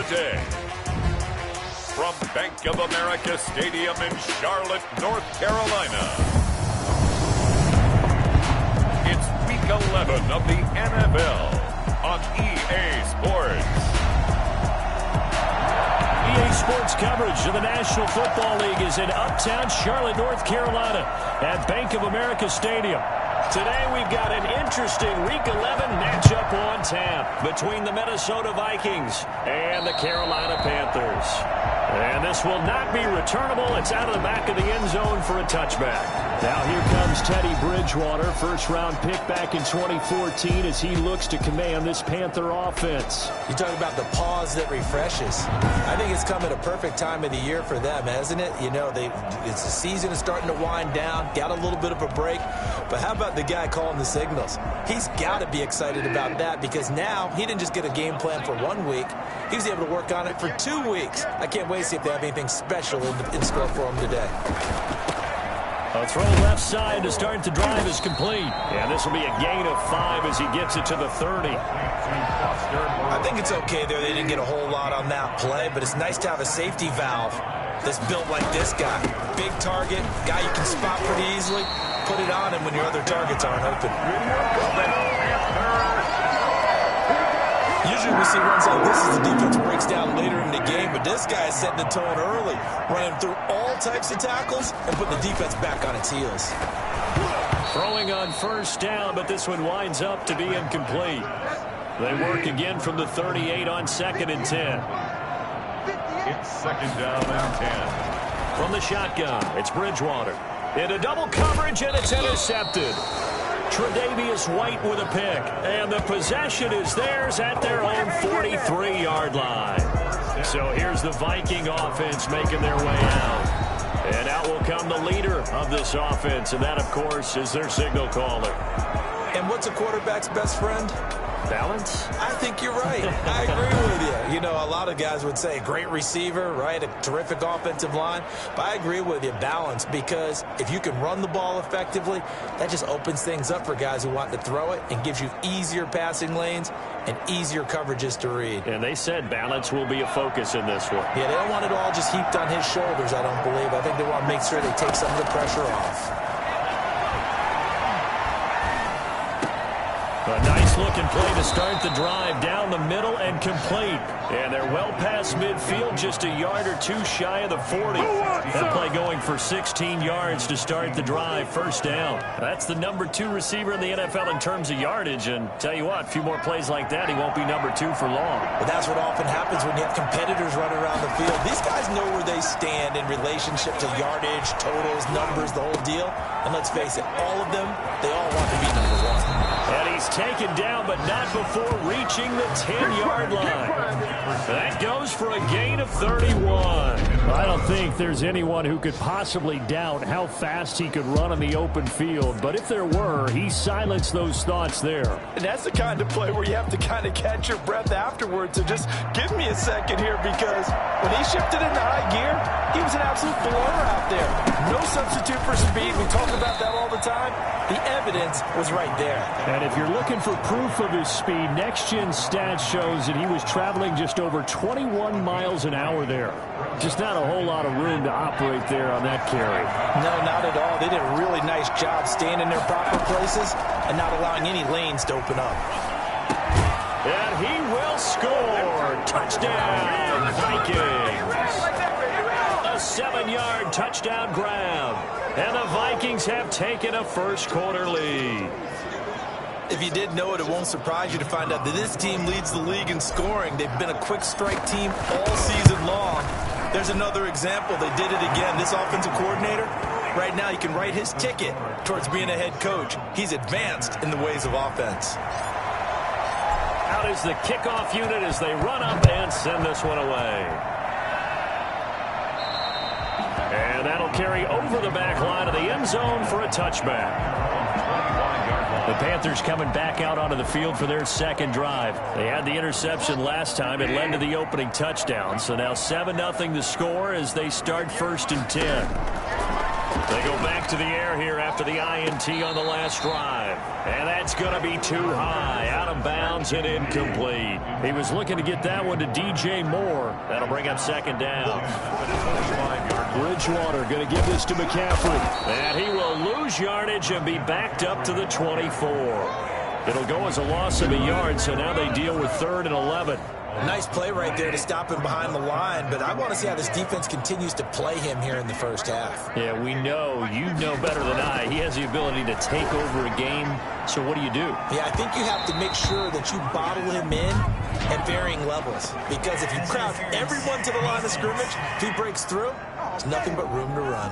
today. From Bank of America Stadium in Charlotte, North Carolina, it's Week 11 of the NFL on EA Sports. EA Sports coverage of the National Football League is in uptown Charlotte, North Carolina at Bank of America Stadium. Today we've got an interesting Week 11 matchup on tap between the Minnesota Vikings and the Carolina Panthers. And this will not be returnable. It's out of the back of the end zone for a touchback. Now here comes Teddy Bridgewater, first-round pick back in 2014 as he looks to command this Panther offense. You talk about the pause that refreshes. I think it's come at a perfect time of the year for them, hasn't it? You know, it's the season is starting to wind down, got a little bit of a break. But how about the guy calling the signals? He's got to be excited about that because now he didn't just get a game plan for 1 week. He was able to work on it for 2 weeks. I can't wait to see if they have anything special in store for him today. A throw left side to start the drive is complete. And this will be a gain of 5 as he gets it to the 30. I think it's okay there. They didn't get a whole lot on that play, but it's nice to have a safety valve that's built like this guy. Big target, guy you can spot pretty easily. Put it on him when your other targets aren't open. Usually we see runs like this as the defense breaks down later in the game, but this guy is setting the tone early, running through all types of tackles and putting the defense back on its heels. Throwing on first down, but this one winds up to be incomplete. They work again from the 38 on 2nd and 10. It's 2nd down and 10. From the shotgun, it's Bridgewater. Into double coverage, and it's intercepted. Tre'Davious White with a pick, and the possession is theirs at their own 43-yard line. So here's the Viking offense making their way out. And out will come the leader of this offense, and that, of course, is their signal caller. And what's a quarterback's best friend? Balance? I think you're right. I agree with you. You know, a lot of guys would say great receiver, right? A terrific offensive line. But I agree with you, balance, because if you can run the ball effectively, that just opens things up for guys who want to throw it and gives you easier passing lanes and easier coverages to read. And they said balance will be a focus in this one. Yeah, they don't want it all just heaped on his shoulders, I don't believe. I think they want to make sure they take some of the pressure off. A nice-looking play to start the drive down the middle and complete. And they're well past midfield, just a yard or two shy of the 40. That play going for 16 yards to start the drive, first down. That's the number 2 receiver in the NFL in terms of yardage. And tell you what, a few more plays like that, he won't be number 2 for long. But that's what often happens when you have competitors running around the field. These guys know where they stand in relationship to yardage, totals, numbers, the whole deal. And let's face it, all of them, they all want to be number 1. And he's taken down, but not before reaching the 10-yard line. That goes for a gain of 31. I don't think there's anyone who could possibly doubt how fast he could run on the open field. But if there were, he silenced those thoughts there. And that's the kind of play where you have to kind of catch your breath afterwards. So just give me a second here, because when he shifted into high gear, he was an absolute blower out there. No substitute for speed. We talk about that all the time. The evidence was right there. And if you're looking for proof of his speed, next-gen stats shows that he was traveling just over 21 miles an hour there. Just not a whole lot of room to operate there on that carry. No, not at all. They did a really nice job staying in their proper places and not allowing any lanes to open up. And he will score. Touchdown, Vikings. A 7-yard touchdown grab. And the Vikings have taken a first-quarter lead. If you didn't know it, it won't surprise you to find out that this team leads the league in scoring. They've been a quick strike team all season long. There's another example. They did it again. This offensive coordinator, right now, you can write his ticket towards being a head coach. He's advanced in the ways of offense. Out is the kickoff unit as they run up and send this one away. And that'll carry over the back line of the end zone for a touchback. The Panthers coming back out onto the field for their second drive. They had the interception last time. It led to the opening touchdown. So now 7-0 the score as they start 1st and 10. They go back to the air here after the INT on the last drive. And that's going to be too high. Out of bounds and incomplete. He was looking to get that one to DJ Moore. That'll bring up second down. Bridgewater going to give this to McCaffrey. And he will lose yardage and be backed up to the 24. It'll go as a loss of a yard, so now they deal with 3rd and 11. Nice play right there to stop him behind the line, but I want to see how this defense continues to play him here in the first half. Yeah, we know. You know better than I. He has the ability to take over a game, so what do? Yeah, I think you have to make sure that you bottle him in at varying levels, because if you crowd everyone to the line of scrimmage, if he breaks through, there's nothing but room to run.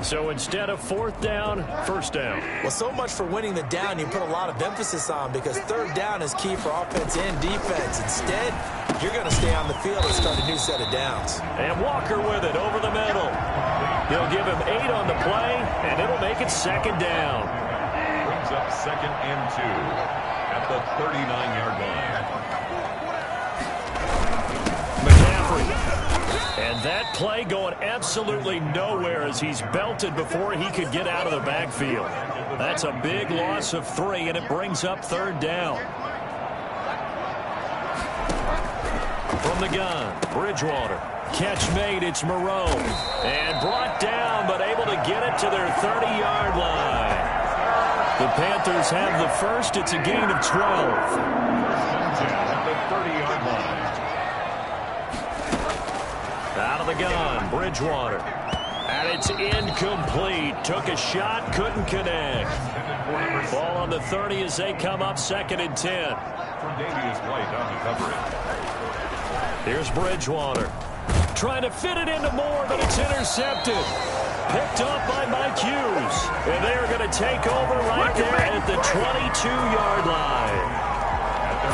So instead of 4th down, 1st down. Well, so much for winning the down you put a lot of emphasis on, because 3rd down is key for offense and defense. Instead, you're going to stay on the field and start a new set of downs. And Walker with it over the middle. He'll give him 8 on the play, and it'll make it 2nd down. Brings up 2nd and 2 at the 39-yard line. McCaffrey. And that play going absolutely nowhere as he's belted before he could get out of the backfield. That's a big loss of 3, and it brings up 3rd down. From the gun, Bridgewater. Catch made, it's Moreau. And brought down, but able to get it to their 30-yard line. The Panthers have the first. It's a gain of 12. At the 30-yard line. Out of the gun, Bridgewater. And it's incomplete. Took a shot, couldn't connect. Ball on the 30 as they come up 2nd and 10. Davies White on the coverage. Here's Bridgewater. Trying to fit it into Moore, but it's intercepted. Picked up by Mike Hughes. And they are going to take over right there at the 22-yard line.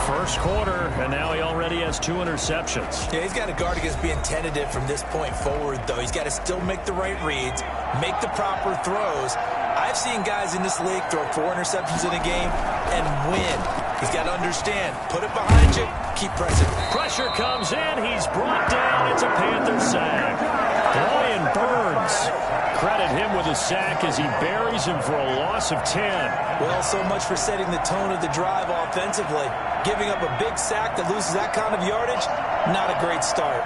First quarter, and now he already has 2 interceptions. Yeah, he's got to guard against being tentative from this point forward, though. He's got to still make the right reads, make the proper throws. I've seen guys in this league throw 4 interceptions in a game and win. He's got to understand, put it behind you, keep pressing. Pressure comes in, he's brought down. It's a Panther sack. Brian Burns. Credit him with a sack as he buries him for a loss of 10. Well, so much for setting the tone of the drive offensively. Giving up a big sack that loses that kind of yardage, not a great start.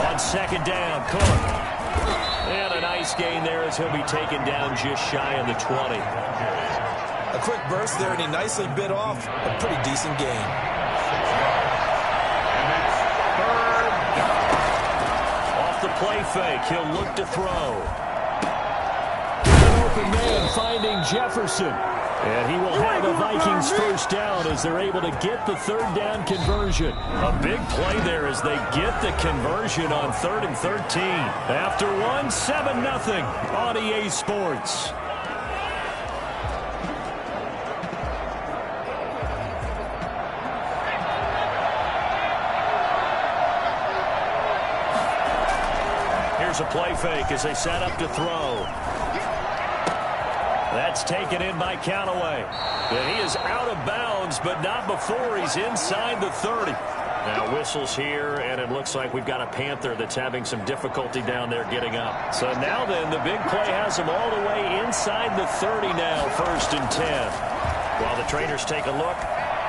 On 2nd down, Cook. And a nice gain there as he'll be taken down just shy of the 20. A quick burst there, and he nicely bit off a pretty decent gain. Off the play fake, he'll look to throw. An open man finding Jefferson. And he will have the Vikings first down as they're able to get the 3rd down conversion. A big play there as they get the conversion on 3rd and 13. After 1, 7-0 on EA Sports. Here's a play fake as they set up to throw. That's taken in by Callaway. And he is out of bounds, but not before he's inside the 30. Now whistles here, and it looks like we've got a Panther that's having some difficulty down there getting up. So now then, the big play has him all the way inside the 30 now, 1st and 10. While the trainers take a look,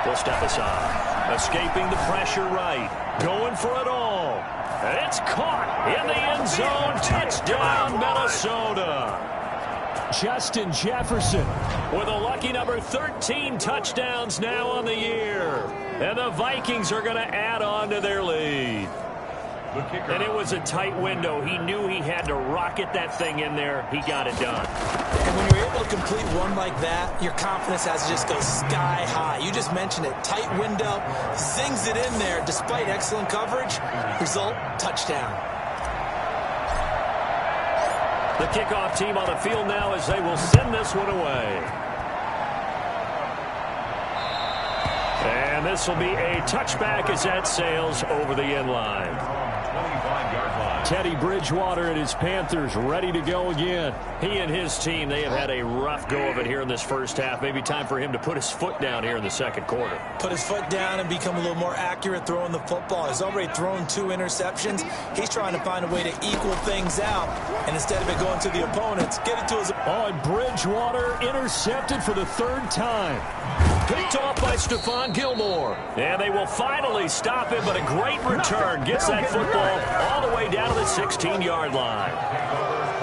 we'll step aside. Escaping the pressure right. Going for it all. And it's caught in the end zone. Touchdown, Minnesota. Justin Jefferson with a lucky number 13 touchdowns now on the year. And the Vikings are going to add on to their lead. And it was a tight window. He knew he had to rocket that thing in there. He got it done. And when you're able to complete one like that, your confidence has to just go sky high. You just mentioned it. Tight window, zings it in there despite excellent coverage. Result, touchdown. The kickoff team on the field now as they will send this one away. And this will be a touchback as that sails over the end line. 25-yard line. Teddy Bridgewater and his Panthers ready to go again. He and his team, they have had a rough go of it here in this first half. Maybe time for him to put his foot down here in the second quarter. Put his foot down and become a little more accurate throwing the football. He's already thrown 2 interceptions. He's trying to find a way to equal things out. And instead of it going to the opponents, get it to his... Oh, and Bridgewater intercepted for the 3rd time. Picked off by Stephon Gilmore. And they will finally stop him, but a great return. Gets that football all the way down to the 16-yard line.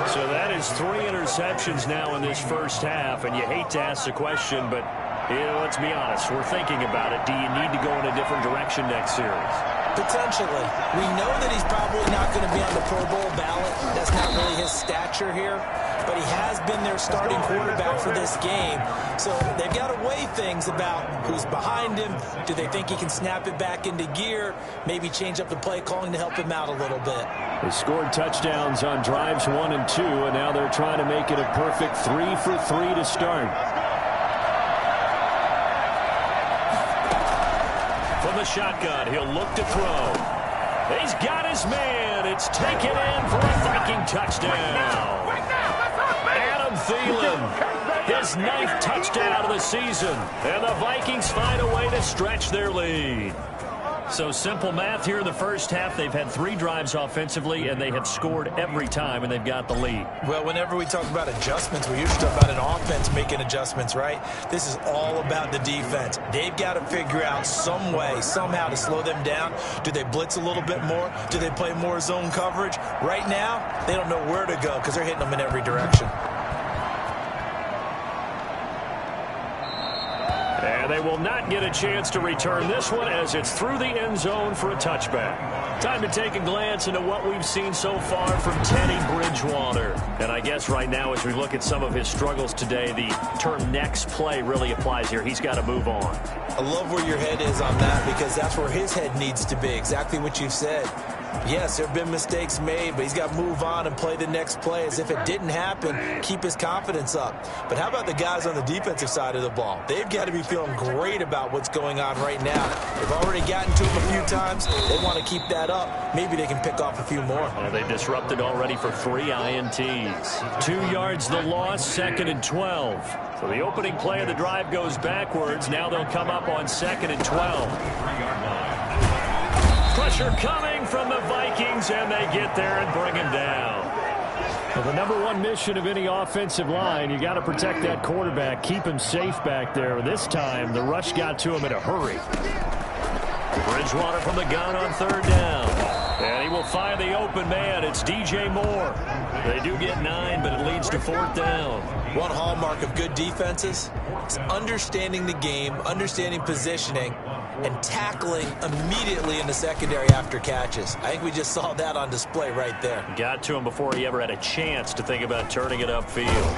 So that is 3 interceptions now in this first half. And you hate to ask the question, but let's be honest. We're thinking about it. Do you need to go in a different direction next series? Potentially. We know that he's probably not going to be on the Pro Bowl ballot. That's not really his stature here. But he has been their starting quarterback for this game. So they've got to weigh things about who's behind him. Do they think he can snap it back into gear? Maybe change up the play calling to help him out a little bit. They scored touchdowns on drives 1 and 2, and now they're trying to make it a perfect 3 for 3 to start. From the shotgun, he'll look to throw. He's got his man. It's taken in for a Viking touchdown. Adam Thielen, his 9th touchdown of the season. And the Vikings find a way to stretch their lead. So simple math here in the first half. They've had 3 drives offensively, and they have scored every time, and they've got the lead. Well, whenever we talk about adjustments, we usually talk about an offense making adjustments, right? This is all about the defense. They've got to figure out some way, somehow to slow them down. Do they blitz a little bit more? Do they play more zone coverage? Right now, they don't know where to go because they're hitting them in every direction. And they will not get a chance to return this one as it's through the end zone for a touchback. Time to take a glance into what we've seen so far from Teddy Bridgewater. And I guess right now as we look at some of his struggles today, the term next play really applies here. He's got to move on. I love where your head is on that because that's where his head needs to be, exactly what you've said. Yes, there have been mistakes made, but he's got to move on and play the next play as if it didn't happen, keep his confidence up. But how about the guys on the defensive side of the ball? They've got to be feeling great about what's going on right now. They've already gotten to him a few times. They want to keep that up. Maybe they can pick off a few more. They disrupted already for 3 INTs. 2 yards the loss, 2nd and 12. So the opening play of the drive goes backwards. Now they'll come up on 2nd and 12. Pressure coming from the Vikings, and they get there and bring him down. Well, the #1 mission of any offensive line, you got to protect that quarterback, keep him safe back there. This time, the rush got to him in a hurry. Bridgewater from the gun on 3rd down. And he will find the open man. It's DJ Moore. They do get 9, but it leads to 4th down. One hallmark of good defenses is understanding the game, understanding positioning, and tackling immediately in the secondary after catches. I think we just saw that on display right there. Got to him before he ever had a chance to think about turning it upfield.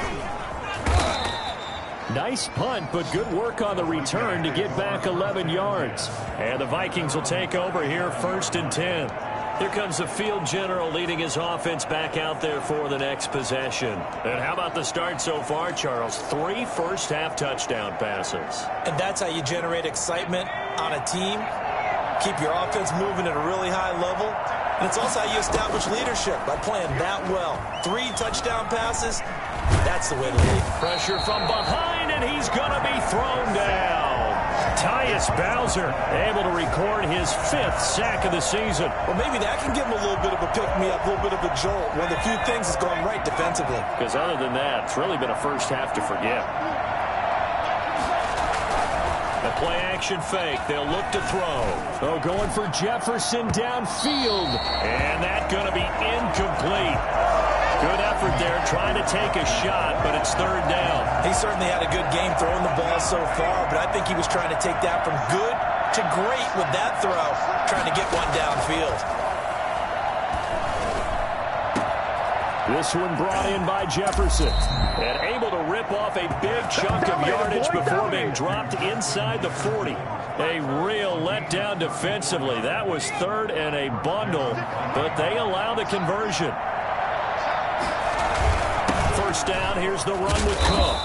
Nice punt, but good work on the return to get back 11 yards. And the Vikings will take over here 1st and 10. Here comes the field general leading his offense back out there for the next possession. And how about the start so far, Charles? 3 first-half touchdown passes. And that's how you generate excitement on a team. Keep your offense moving at a really high level. And it's also how you establish leadership by playing that well. 3 touchdown passes, that's the way to lead. Pressure from behind, and he's going to be thrown down. Tyus Bowser able to record his 5th sack of the season. Well, maybe that can give him a little bit of a pick-me-up, a little bit of a jolt. One of the few things that's gone right defensively. Because other than that, it's really been a first half to forget. The play-action fake. They'll look to throw. Oh, going for Jefferson downfield. And that's going to be incomplete. Good effort there, trying to take a shot, but it's 3rd down. He certainly had a good game throwing the ball so far, but I think he was trying to take that from good to great with that throw, trying to get one downfield. This one brought in by Jefferson, and able to rip off a big chunk of yardage before being dropped inside the 40. A real letdown defensively. That was 3rd and a bundle, but they allow the conversion. 1st down, here's the run with Cook.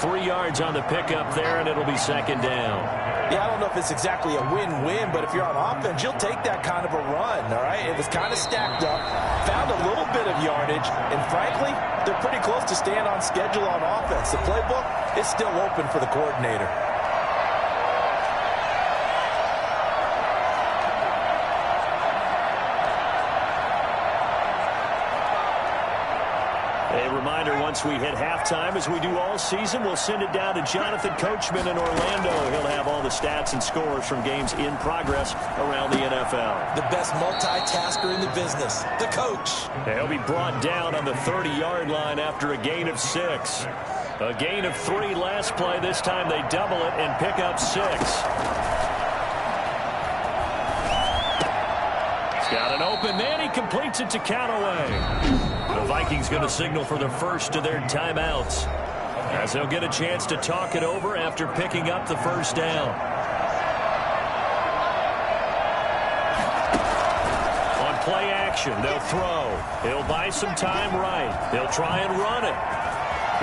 3 yards on the pickup there, and it'll be second down. Yeah, I don't know if it's exactly a win-win, but if you're on offense, you'll take that kind of a run, all right? It was kind of stacked up, found a little bit of yardage, and frankly, they're pretty close to staying on schedule on offense. The playbook is still open for the coordinator. A reminder, once we hit halftime, as we do all season, we'll send it down to Jonathan Coachman in Orlando. He'll have all the stats and scores from games in progress around the NFL. The best multitasker in the business, the coach. He'll be brought down on the 30-yard line after a gain of 6. A gain of 3 last play. This time they double it and pick up 6. He's got an open man. He completes it to Callaway. The Vikings going to signal for the first of their timeouts, as they'll get a chance to talk it over after picking up the first down. On play action, they'll throw. He'll buy some time right. They'll try and run it.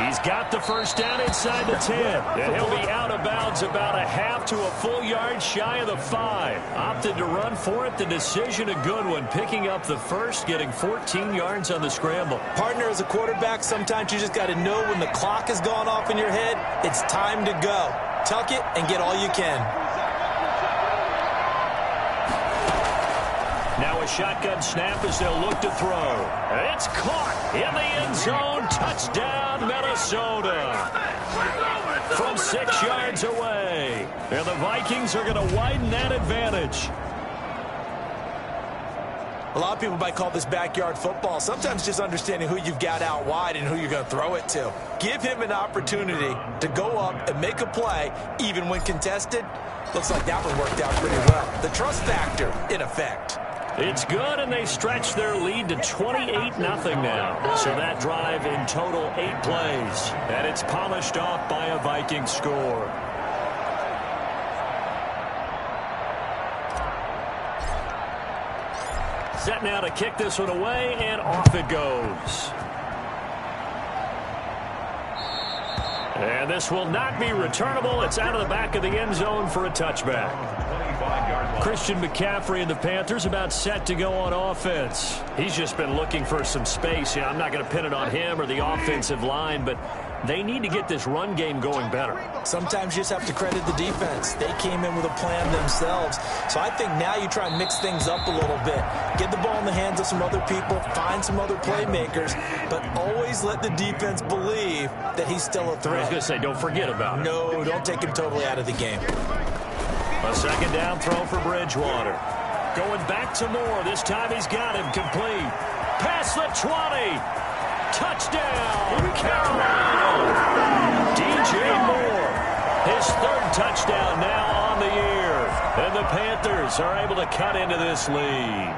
He's got the first down inside the 10. And he'll be out of bounds about a half to a full yard shy of the 5. Opted to run for it. The decision a good one. Picking up the first, getting 14 yards on the scramble. Partner, as a quarterback, sometimes you just got to know when the clock has gone off in your head, it's time to go. Tuck it and get all you can. Now a shotgun snap as they'll look to throw. It's caught in the end zone. Touchdown, Minnesota. From 6 yards away. And the Vikings are going to widen that advantage. A lot of people might call this backyard football. Sometimes just understanding who you've got out wide and who you're going to throw it to. Give him an opportunity to go up and make a play, even when contested. Looks like that one worked out pretty well. The trust factor in effect. It's good, and they stretch their lead to 28-0 now. So that drive in total 8 plays. And it's polished off by a Viking score. Set now to kick this one away, and off it goes. And this will not be returnable. It's out of the back of the end zone for a touchback. Christian McCaffrey and the Panthers about set to go on offense. He's just been looking for some space. I'm not going to pin it on him or the offensive line, but they need to get this run game going better. Sometimes you just have to credit the defense. They came in with a plan themselves. So I think now you try and mix things up a little bit. Get the ball in the hands of some other people, find some other playmakers, but always let the defense believe that he's still a threat. I was going to say, don't forget about it. No, don't take him totally out of the game. A second down throw for Bridgewater. Going back to Moore. This time he's got him complete. Past the 20. Touchdown, Carolina. DJ Moore. His 3rd touchdown now on the year. And the Panthers are able to cut into this lead.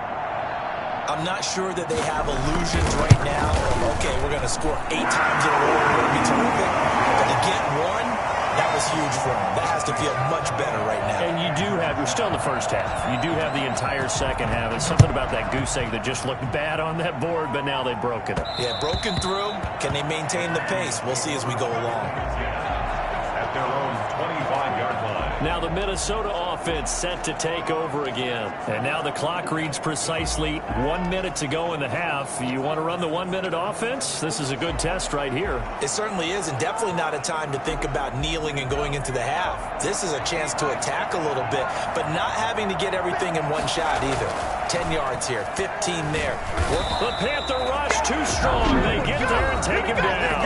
I'm not sure that they have illusions right now of, okay, we're going to score 8 times in a row. We're going to be terrific. But to get one, that was huge for them. That has to feel much better right now. And you do have, you're still in the first half. You do have the entire second half. It's something about that goose egg that just looked bad on that board, but now they've broken it. Yeah, broken through. Can they maintain the pace? We'll see as we go along. At their own 25-yard line. Now the Minnesota offense set to take over again. And now the clock reads precisely 1 minute to go in the half. You want to run the 1 minute offense? This is a good test right here. It certainly is, and definitely not a time to think about kneeling and going into the half. This is a chance to attack a little bit, but not having to get everything in one shot either. 10 yards here, 15 there. The Panther rush too strong. They get there and take him down.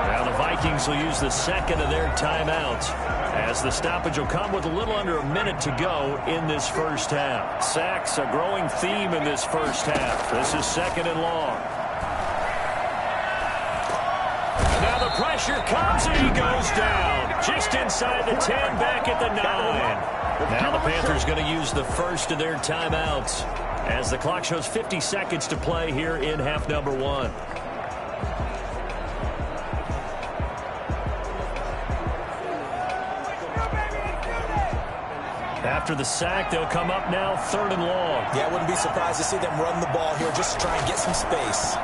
Now the Vikings will use the second of their timeouts, as the stoppage will come with a little under a minute to go in this first half. Sacks, a growing theme in this first half. This is 2nd and long. Now the pressure comes and he goes down. Just inside the 10, back at the 9. Now the Panthers going to use the first of their timeouts, as the clock shows 50 seconds to play here in half number 1. After the sack, they'll come up now 3rd and long. Yeah, I wouldn't be surprised to see them run the ball here just to try and get some space.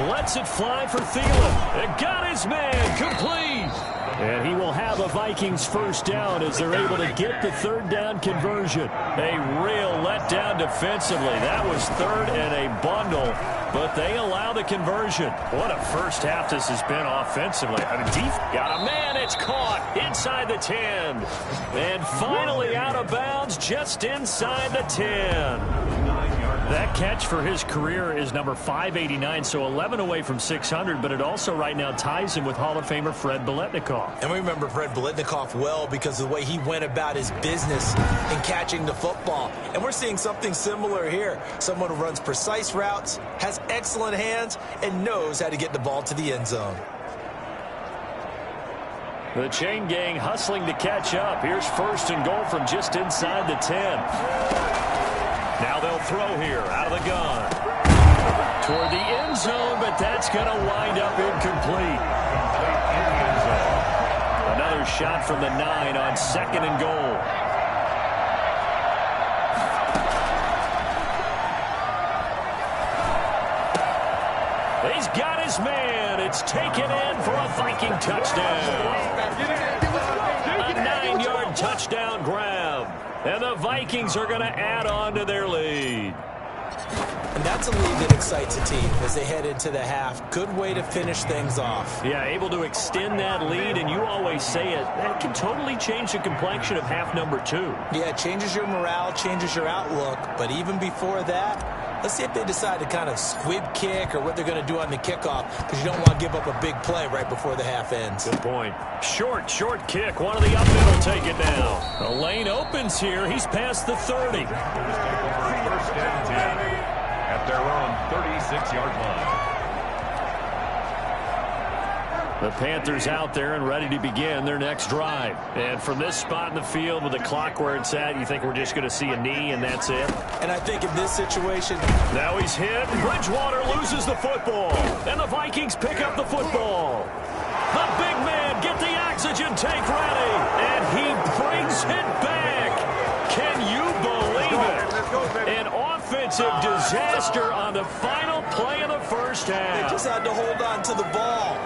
Lets it fly for Thielen. It got his man complete. And he will have a Vikings first down as they're able to get the third down conversion. A real letdown defensively. That was third and a bundle, but they allow the conversion. What a first half this has been offensively. I mean, got a man. It's caught inside the 10. And finally out of bounds just inside the 10. That catch for his career is number 589, so 11 away from 600, but it also right now ties him with Hall of Famer Fred Biletnikoff. And we remember Fred Biletnikoff well because of the way he went about his business in catching the football. And we're seeing something similar here. Someone who runs precise routes, has excellent hands, and knows how to get the ball to the end zone. The chain gang hustling to catch up. Here's first and goal from just inside the 10. Now they'll throw here out of the gun. Toward the end zone, but that's going to wind up incomplete. Another shot from the 9 on second and goal. He's got his man. It's taken in for a Viking touchdown. A 9-yard touchdown grab. And the Vikings are going to add on to their lead. And that's a lead that excites a team as they head into the half. Good way to finish things off. Yeah, able to extend that lead, and you always say it, that can totally change the complexion of half number 2. Yeah, it changes your morale, changes your outlook. But even before that, let's see if they decide to kind of squib kick or what they're going to do on the kickoff, because you don't want to give up a big play right before the half ends. Good point. Short kick. One of the up middle take it down. The lane opens here. He's past the 30. First and 10 at their own 36-yard line. The Panthers out there and ready to begin their next drive. And from this spot in the field with the clock where it's at, you think we're just going to see a knee and that's it? And I think in this situation... Now he's hit. Bridgewater loses the football. And the Vikings pick up the football. The big man, get the oxygen tank ready. And he brings it back. Can you believe it? An offensive disaster on the final play of the first half. They just had to hold on to the ball.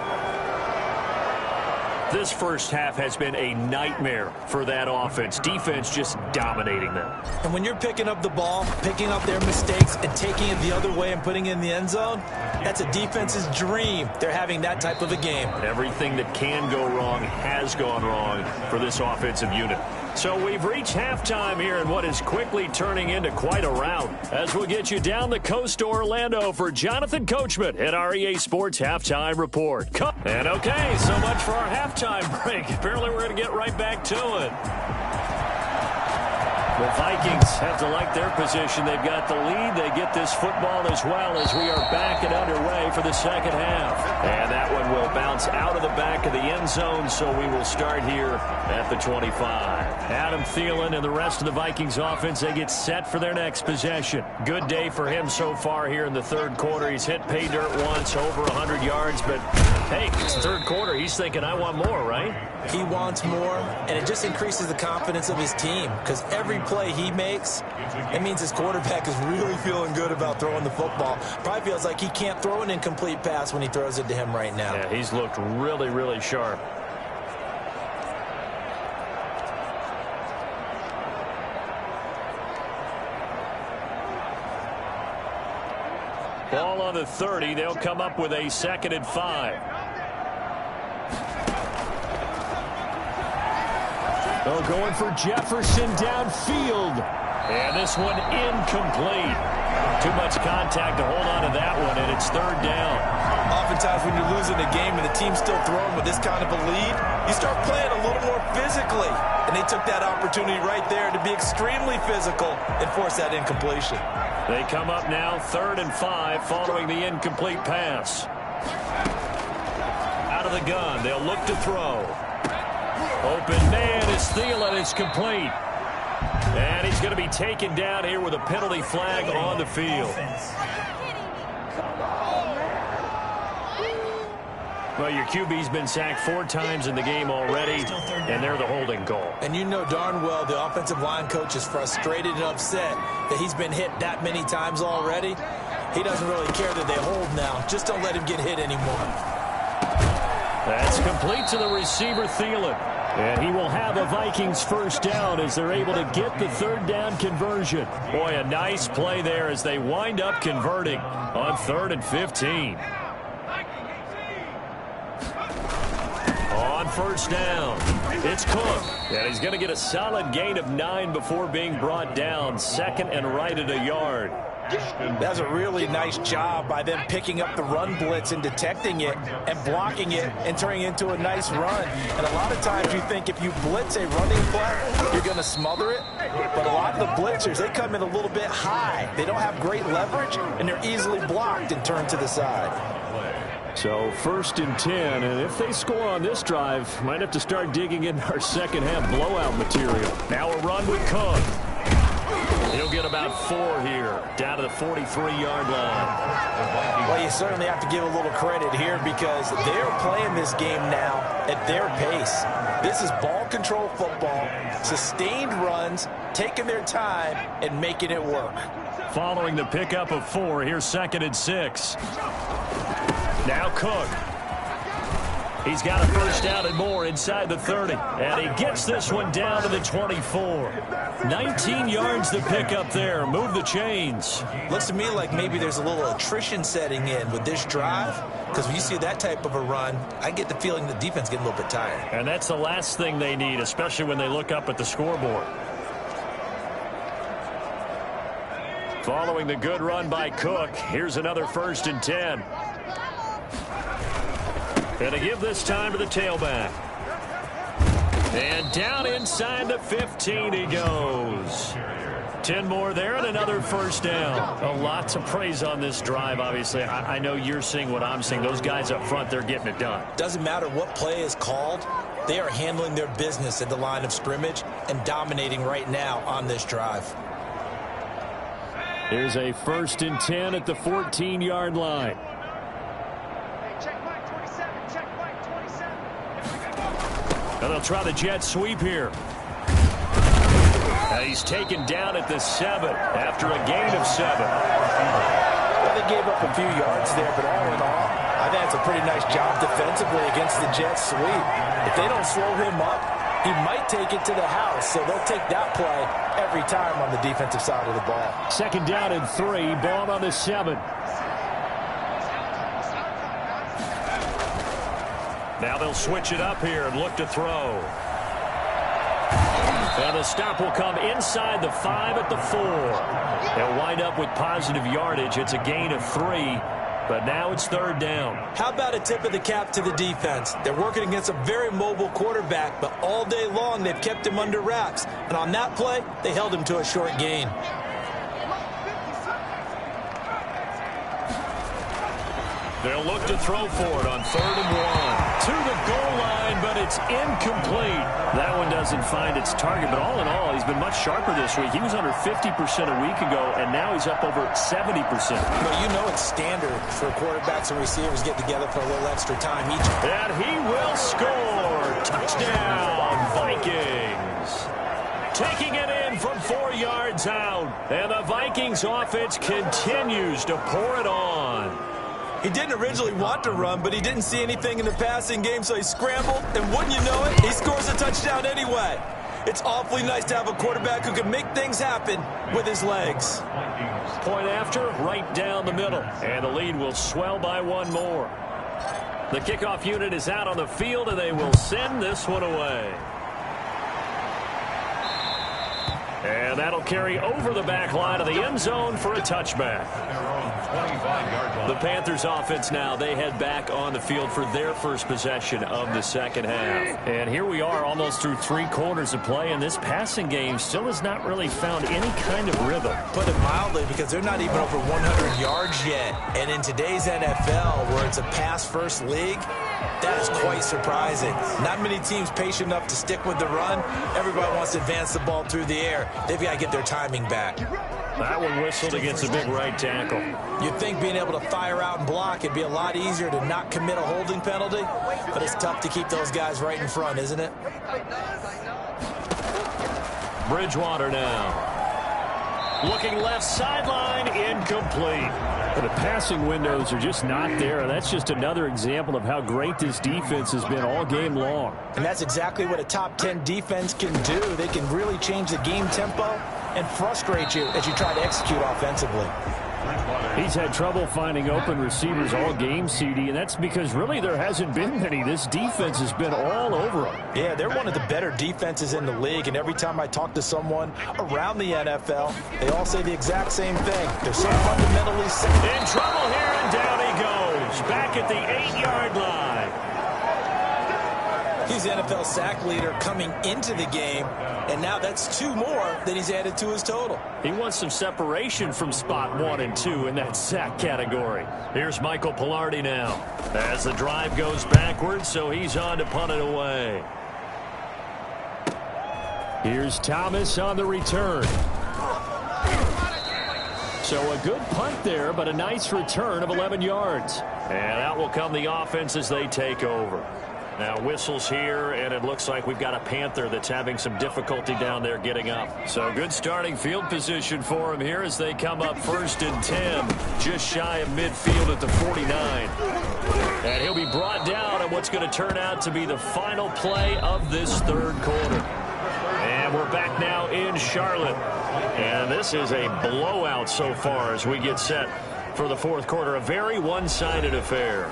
This first half has been a nightmare for that offense. Defense just dominating them. And when you're picking up the ball, picking up their mistakes, and taking it the other way and putting it in the end zone, that's a defense's dream. They're having that type of a game. Everything that can go wrong has gone wrong for this offensive unit. So we've reached halftime here in what is quickly turning into quite a rout. As we'll get you down the coast to Orlando for Jonathan Coachman at our EA Sports Halftime Report. And okay, so much for our halftime break. Apparently we're going to get right back to it. The Vikings have to like their position. They've got the lead. They get this football as well as we are back and underway for the second half. And that one will bounce out of the back of the end zone, so we will start here at the 25. Adam Thielen and the rest of the Vikings offense, they get set for their next possession. Good day for him so far here in the third quarter. He's hit pay dirt once, over 100 yards, but hey, it's the third quarter. He's thinking, I want more, right? He wants more, and it just increases the confidence of his team because every play he makes, it means his quarterback is really feeling good about throwing the football. Probably feels like he can't throw an incomplete pass when he throws it to him right now. Yeah, he's looked really, really sharp. Ball on the 30. They'll come up with a 2nd and 5. Oh, going for Jefferson downfield. And this one incomplete. Too much contact to hold on to that one, and it's third down. Oftentimes when you're losing a game and the team's still throwing with this kind of a lead, you start playing a little more physically. And they took that opportunity right there to be extremely physical and force that incompletion. They come up now 3rd and 5 following the incomplete pass. Out of the gun, they'll look to throw. Open man is Thielen. It's complete. And he's going to be taken down here with a penalty flag on the field. Well, your QB's been sacked 4 times in the game already, and they're the holding call. And you know darn well the offensive line coach is frustrated and upset that he's been hit that many times already. He doesn't really care that they hold now. Just don't let him get hit anymore. That's complete to the receiver, Thielen. And he will have a Vikings first down as they're able to get the third down conversion. Boy, a nice play there as they wind up converting on 3rd and 15. On first down, it's Cook. And he's going to get a solid gain of 9 before being brought down. 2nd and right at a yard. That's a really nice job by them picking up the run blitz and detecting it and blocking it and turning it into a nice run. And a lot of times you think if you blitz a running play, you're going to smother it. But a lot of the blitzers, they come in a little bit high. They don't have great leverage, and they're easily blocked and turned to the side. So 1st and 10, and if they score on this drive, might have to start digging in our second half blowout material. Now a run with Cook. He'll get about 4 here, down to the 43-yard line. Well, you certainly have to give a little credit here because they're playing this game now at their pace. This is ball control football, sustained runs, taking their time, and making it work. Following the pickup of 4, here's 2nd and 6. Now Cook. He's got a first down and more inside the 30. And he gets this one down to the 24. 19 yards to pick up there. Move the chains. Looks to me like maybe there's a little attrition setting in with this drive. Because when you see that type of a run, I get the feeling the defense getting a little bit tired. And that's the last thing they need, especially when they look up at the scoreboard. Following the good run by Cook, here's another 1st and 10. And to give this time to the tailback. And down inside the 15 he goes. 10 more there and another first down. A lot to praise on this drive, obviously. I know you're seeing what I'm seeing. Those guys up front, they're getting it done. Doesn't matter what play is called. They are handling their business at the line of scrimmage and dominating right now on this drive. Here's a 1st and 10 at the 14-yard line. And they'll try the jet sweep here. He's taken down at the 7 after a gain of 7. Well, they gave up a few yards there, but all in all, I think it's a pretty nice job defensively against the jet sweep. If they don't slow him up, he might take it to the house, so they'll take that play every time on the defensive side of the ball. 2nd down and 3, ball on the 7. Now they'll switch it up here and look to throw. And the stop will come inside the 5 at the 4. They'll wind up with positive yardage. It's a gain of 3, but now it's 3rd down. How about a tip of the cap to the defense? They're working against a very mobile quarterback, but all day long they've kept him under wraps. And on that play, they held him to a short gain. They'll look to throw for it on 3rd and 1. To the goal line, but it's incomplete. That one doesn't find its target, but all in all, he's been much sharper this week. He was under 50% a week ago, and now he's up over 70%. Well, you know it's standard for quarterbacks and receivers get together for a little extra time each. And he will score. Touchdown, Vikings. Taking it in from 4 yards out. And the Vikings offense continues to pour it on. He didn't originally want to run, but he didn't see anything in the passing game, so he scrambled, and wouldn't you know it, he scores a touchdown anyway. It's awfully nice to have a quarterback who can make things happen with his legs. Point after, right down the middle, and the lead will swell by 1 more. The kickoff unit is out on the field, and they will send this one away. And that'll carry over the back line of the end zone for a touchback. The Panthers offense now, they head back on the field for their first possession of the second half. And here we are almost through 3 quarters of play, and this passing game still has not really found any kind of rhythm. Put it mildly, because they're not even over 100 yards yet. And in today's NFL, where it's a pass-first league, that is quite surprising. Not many teams patient enough to stick with the run. Everybody wants to advance the ball through the air. They've got to get their timing back. That one whistled against a big right tackle. You'd think being able to fire out and block it'd be a lot easier to not commit a holding penalty, but it's tough to keep those guys right in front, isn't it? Bridgewater now. Looking left sideline, incomplete. The passing windows are just not there. That's just another example of how great this defense has been all game long. And that's exactly what a top 10 defense can do. They can really change the game tempo and frustrate you as you try to execute offensively. He's had trouble finding open receivers all game, CD, and that's because really there hasn't been many. This defense has been all over them. Yeah, they're one of the better defenses in the league, and every time I talk to someone around the NFL, they all say the exact same thing. They're so fundamentally sound. In trouble here, and down he goes. Back at the 8-yard line. He's NFL sack leader coming into the game, and now that's 2 more that he's added to his total. He wants some separation from spot 1 and 2 in that sack category. Here's Michael Pilardi now as the drive goes backwards, so he's on to punt it away. Here's Thomas on the return. So a good punt there, but a nice return of 11 yards. And out will come the offense as they take over. Now whistles here, and it looks like we've got a Panther that's having some difficulty down there getting up. So good starting field position for him here as they come up 1st and 10, just shy of midfield at the 49. And he'll be brought down on what's going to turn out to be the final play of this 3rd quarter. And we're back now in Charlotte. And this is a blowout so far as we get set for the 4th quarter. A very one-sided affair.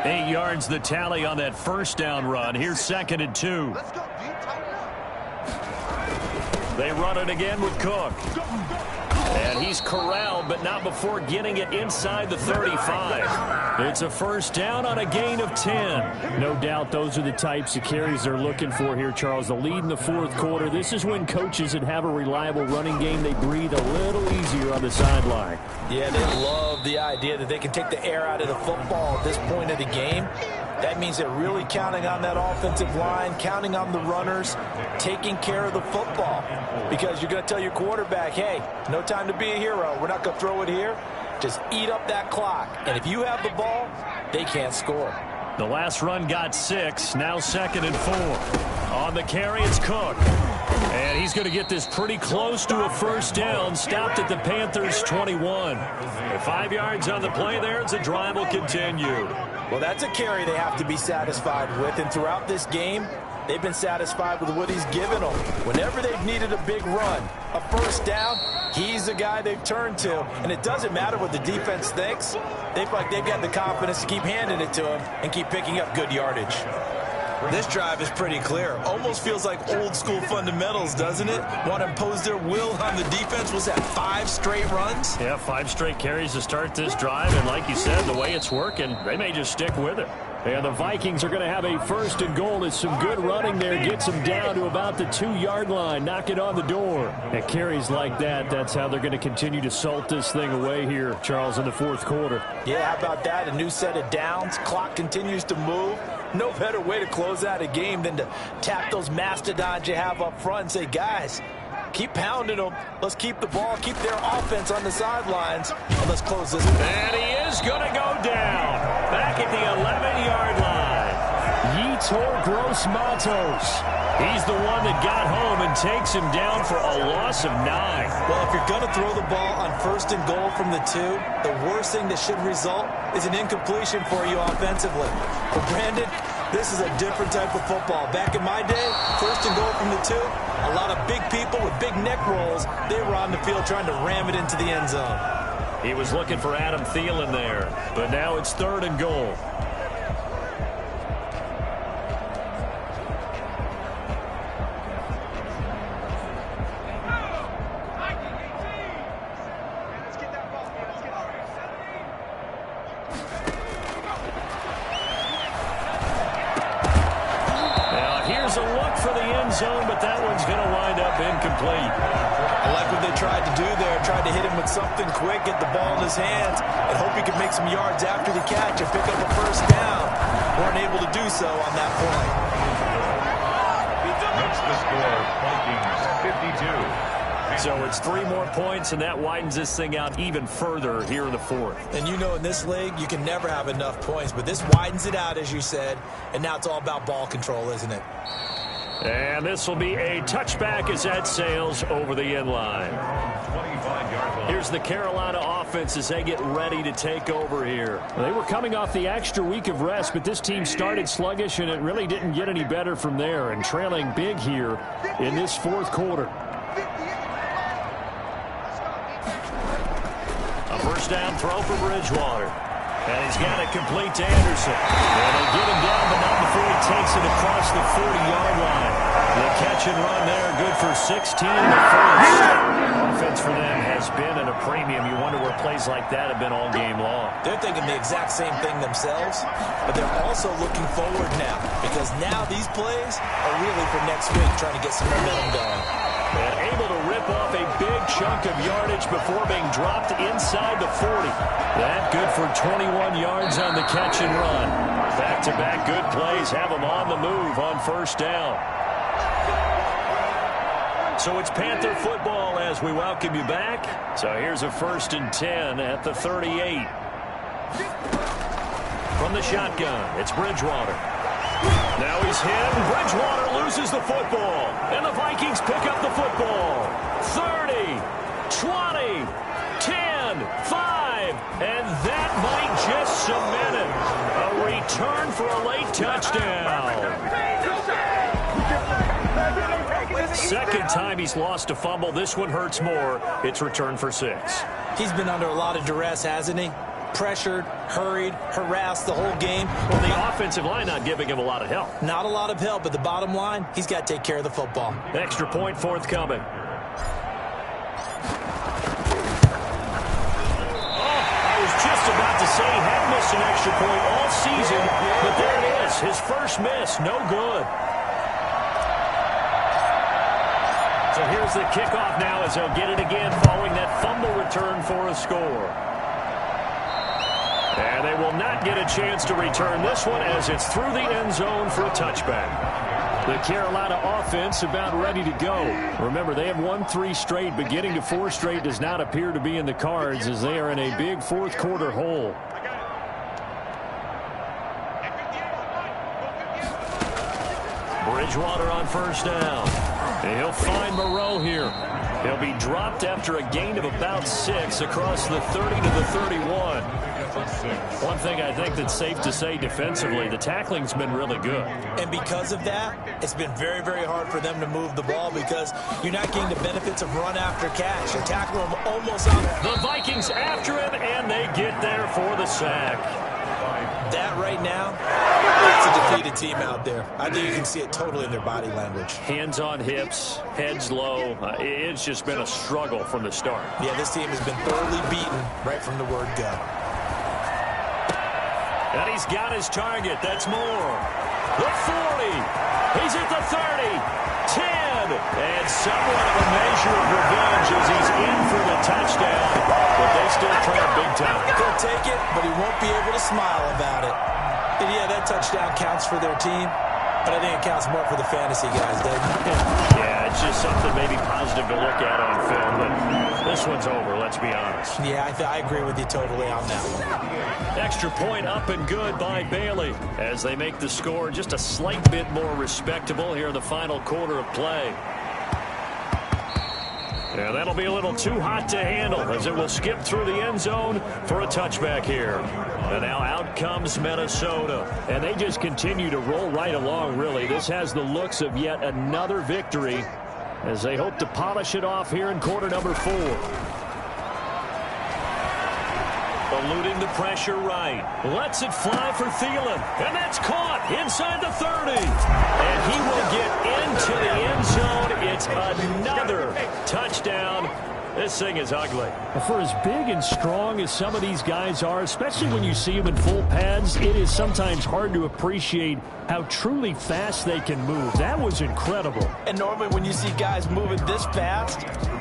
8 yards the tally on that 1st down run. Here's 2nd and 2. They run it again with Cook. And he's corralled, but not before getting it inside the 35. It's a 1st down on a gain of 10. No doubt those are the types of carries they're looking for here, Charles. The lead in the 4th quarter. This is when coaches that have a reliable running game, they breathe a little easier on the sideline. Yeah, they love the idea that they can take the air out of the football at this point of the game. That means they're really counting on that offensive line, counting on the runners, taking care of the football. Because you're going to tell your quarterback, hey, no time to be a hero. We're not going to throw it here. Just eat up that clock. And if you have the ball, they can't score. The last run got 6. Now 2nd and 4. On the carry, it's Cook. And he's going to get this pretty close to a 1st down. Stopped at the Panthers' 21. 5 yards on the play there as the drive will continue. Well, that's a carry they have to be satisfied with. And throughout this game, they've been satisfied with what he's given them. Whenever they've needed a big run, a 1st down, he's the guy they've turned to. And it doesn't matter what the defense thinks. They feel like they've got the confidence to keep handing it to him and keep picking up good yardage. This drive is pretty clear. Almost feels like old school fundamentals, doesn't it? Want to impose their will on the defense. Was that 5 straight runs? Yeah, 5 straight carries to start this drive. And like you said, the way it's working, they may just stick with it. And the Vikings are going to have a 1st and goal. It's some good running there. Gets them down to about the 2-yard line. Knock it on the door. And carries like that, that's how they're going to continue to salt this thing away here, Charles, in the 4th quarter. Yeah, how about that? A new set of downs. Clock continues to move. No better way to close out a game than to tap those mastodons you have up front and say, guys, keep pounding them. Let's keep the ball, keep their offense on the sidelines, and let's close this. And he is going to go down. Back at the 11-yard line. Yetur Gross-Matos. He's the one that got home and takes him down for a loss of 9. Well, if you're going to throw the ball on 1st and goal from the 2, the worst thing that should result is an incompletion for you offensively. But Brandon, this is a different type of football. Back in my day, 1st and goal from the 2, a lot of big people with big neck rolls, they were on the field trying to ram it into the end zone. He was looking for Adam Thielen there, but now it's 3rd and goal. Zone, but that one's going to wind up incomplete. I like what they tried to do there. Tried to hit him with something quick, get the ball in his hands, and hope he could make some yards after the catch and pick up a 1st down. Weren't able to do so on that point. That's the score. Vikings 52. So it's 3 more points, and that widens this thing out even further here in the 4th. And you know in this league, you can never have enough points, but this widens it out, as you said, and now it's all about ball control, isn't it? And this will be a touchback as that sails over the end line. Here's the Carolina offense as they get ready to take over here. They were coming off the extra week of rest, but this team started sluggish, and it really didn't get any better from there, and trailing big here in this fourth quarter. A first down throw for Bridgewater. And he's got it complete to Anderson. And they get him down, but not before he takes it across the 40-yard line. The catch and run there, good for 16 in the first. Offense for them has been at a premium. You wonder where plays like that have been all game long. They're thinking the exact same thing themselves, but they're also looking forward now, because now these plays are really for next week, trying to get some momentum going. And able to rip off a big chunk of yardage before being dropped inside the 40. That good for 21 yards on the catch and run. Back-to-back good plays have them on the move on first down. So it's Panther football as we welcome you back. So here's a 1st and 10 at the 38. From the shotgun, it's Bridgewater. Now he's hit. Bridgewater loses the football. And the Vikings pick up the football. 30, 20, 10, 5. And that might just cement it. A return for a late touchdown. Second time he's lost a fumble. This one hurts more. It's returned for 6. He's been under a lot of duress, hasn't he? Pressured, hurried, harassed the whole game. Well, the offensive line not giving him a lot of help. Not a lot of help, but the bottom line, he's got to take care of the football. Extra point forthcoming. I was just about to say he had missed an extra point all season, but there it is. His first miss, no good. So here's the kickoff now as they'll get it again following that fumble return for a score. And they will not get a chance to return this one as it's through the end zone for a touchback. The Carolina offense about ready to go. Remember, they have won 3 straight, but getting to 4 straight does not appear to be in the cards as they are in a big fourth quarter hole. Bridgewater on first down. And he'll find Moreau here. He'll be dropped after a gain of about 6 across the 30 to the 31. One thing I think that's safe to say defensively, the tackling's been really good. And because of that, it's been very, very hard for them to move the ball because you're not getting the benefits of run after catch. You're tackling them almost on. The Vikings after him, and they get there for the sack. That right now, it's a defeated team out there. I think you can see it totally in their body language. Hands on hips, heads low. It's just been a struggle from the start. Yeah, this team has been thoroughly beaten right from the word go. And he's got his target. That's Moore. The 40. He's at the 30. 10. And somewhat of a measure of revenge as he's in for the touchdown. But they still trail big time. He'll take it, but he won't be able to smile about it. And yeah, that touchdown counts for their team, but I think it counts more for the fantasy guys, doesn't it? Yeah, it's just something maybe positive to look at on film, but this one's over, let's be honest. Yeah, I agree with you totally on that one. Extra point up and good by Bailey as they make the score just a slight bit more respectable here in the final quarter of play. Yeah, that'll be a little too hot to handle as it will skip through the end zone for a touchback here. And now out comes Minnesota. And they just continue to roll right along, really. This has the looks of yet another victory as they hope to polish it off here in quarter number 4. Eluding the pressure right. Lets it fly for Thielen. And that's caught inside the 30. And he will get into the end zone. It's another touchdown. This thing is ugly. For as big and strong as some of these guys are, especially when you see them in full pads, it is sometimes hard to appreciate how truly fast they can move. That was incredible. And normally when you see guys moving this fast,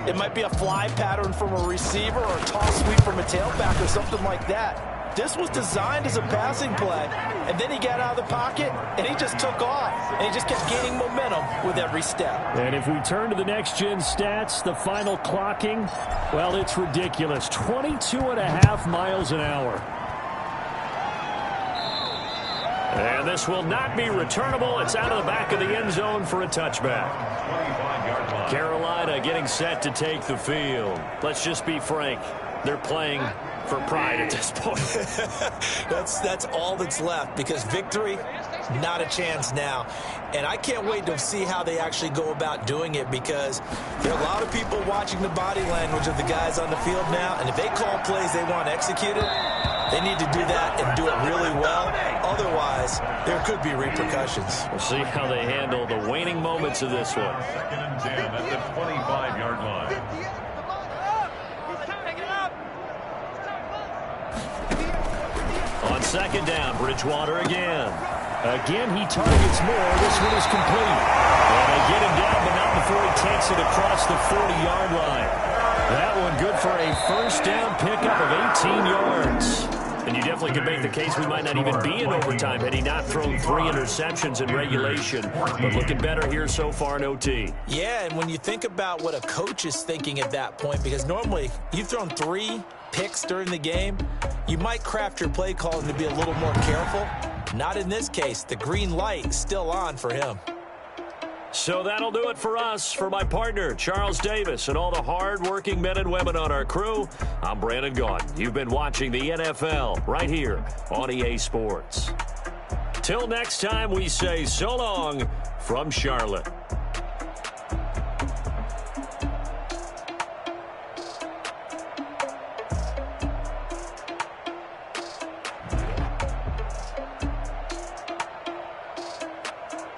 it might be a fly pattern from a receiver or a toss sweep from a tailback or something like that. This was designed as a passing play, and then he got out of the pocket, and he just took off, and he just kept gaining momentum with every step. And if we turn to the next-gen stats, the final clocking, well, it's ridiculous. 22.5 miles an hour. And this will not be returnable. It's out of the back of the end zone for a touchback. Carolina getting set to take the field. Let's just be frank. They're playing for pride at this point. That's all that's left, because victory, not a chance now. And I can't wait to see how they actually go about doing it, because there are a lot of people watching the body language of the guys on the field now, and if they call plays they want executed, they need to do that and do it really well. Otherwise, there could be repercussions. We'll see how they handle the waning moments of this one. 2nd and 10 at the 25-yard line. On 2nd down, Bridgewater again. Again, he targets more. This one is complete. And they get him down, but not before he takes it across the 40-yard line. That one good for a first down pickup of 18 yards. And you definitely could make the case we might not even be in overtime had he not thrown 3 interceptions in regulation. But looking better here so far in OT. Yeah, and when you think about what a coach is thinking at that point, because normally you've thrown 3 picks during the game, you might craft your play calling to be a little more careful. Not in this case. The green light is still on for him. So that'll do it for us. For my partner, Charles Davis, and all the hard-working men and women on our crew, I'm Brandon Gaudin. You've been watching the NFL right here on EA Sports. Till next time, we say so long from Charlotte.